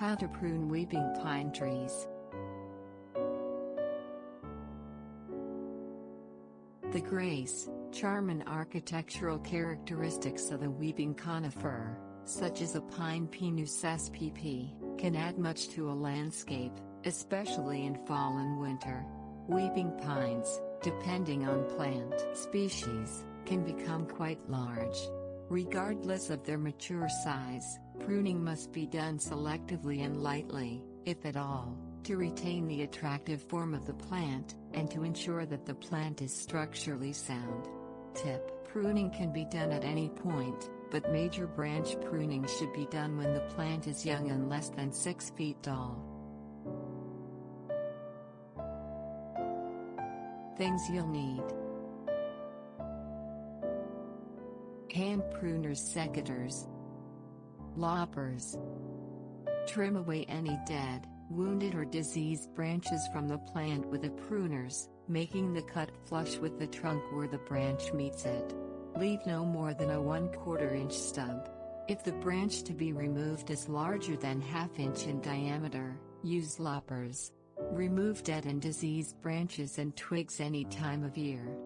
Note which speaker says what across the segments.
Speaker 1: How to prune weeping pine trees. The grace, charm and architectural characteristics of the weeping conifer, such as a pine Pinus spp, can add much to a landscape, especially in fall and winter. Weeping pines, depending on plant species, can become quite large. Regardless of their mature size, pruning must be done selectively and lightly, if at all, to retain the attractive form of the plant, and to ensure that the plant is structurally sound. Tip: pruning can be done at any point, but major branch pruning should be done when the plant is young and less than 6 feet tall. Things you'll need: hand pruners, secateurs, loppers. Trim away any dead, wounded or diseased branches from the plant with the pruners, making the cut flush with the trunk where the branch meets it. Leave no more than a 1/4 inch stub. If the branch to be removed is larger than 1/2 inch in diameter, use loppers. Remove dead and diseased branches and twigs any time of year.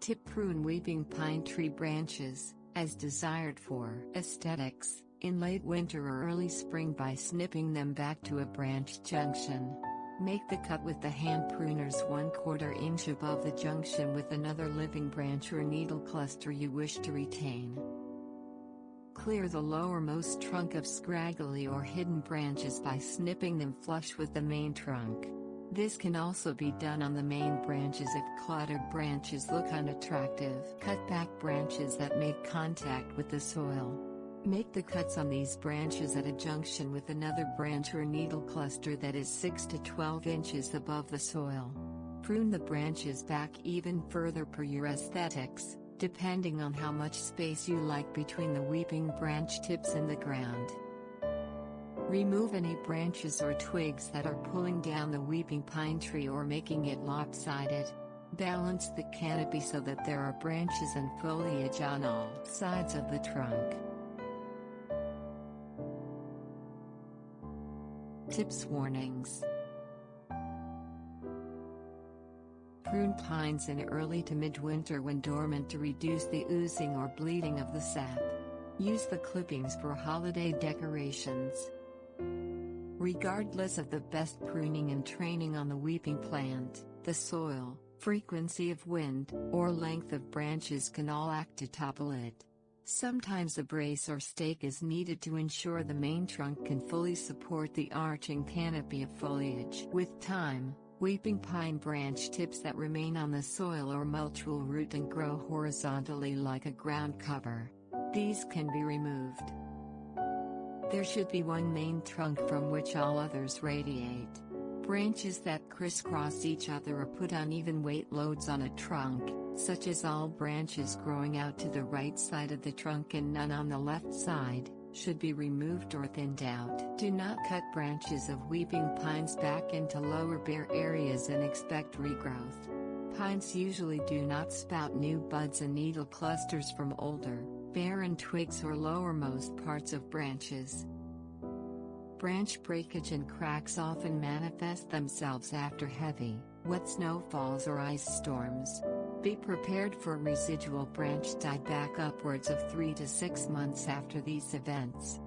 Speaker 1: Tip: prune weeping pine tree branches, as desired for aesthetics, in late winter or early spring by snipping them back to a branch junction. Make the cut with the hand pruners 1/4 inch above the junction with another living branch or needle cluster you wish to retain. Clear the lowermost trunk of scraggly or hidden branches by snipping them flush with the main trunk. This can also be done on the main branches if cluttered branches look unattractive. Cut back branches that make contact with the soil. Make the cuts on these branches at a junction with another branch or needle cluster that is 6 to 12 inches above the soil. Prune the branches back even further per your aesthetics, depending on how much space you like between the weeping branch tips and the ground. Remove any branches or twigs that are pulling down the weeping pine tree or making it lopsided. Balance the canopy so that there are branches and foliage on all sides of the trunk. Tips: warnings. Prune pines in early to midwinter when dormant to reduce the oozing or bleeding of the sap. Use the clippings for holiday decorations. Regardless of the best pruning and training on the weeping plant, the soil, frequency of wind, or length of branches can all act to topple it. Sometimes a brace or stake is needed to ensure the main trunk can fully support the arching canopy of foliage. With time, weeping pine branch tips that remain on the soil or mulch will root and grow horizontally like a ground cover. These can be removed. There should be one main trunk from which all others radiate. Branches that crisscross each other or put uneven weight loads on a trunk, such as all branches growing out to the right side of the trunk and none on the left side, should be removed or thinned out. Do not cut branches of weeping pines back into lower bare areas and expect regrowth. Pines usually do not spout new buds and needle clusters from older, barren twigs or lowermost parts of branches. Branch breakage and cracks often manifest themselves after heavy, wet snowfalls or ice storms. Be prepared for residual branch dieback upwards of 3 to 6 months after these events.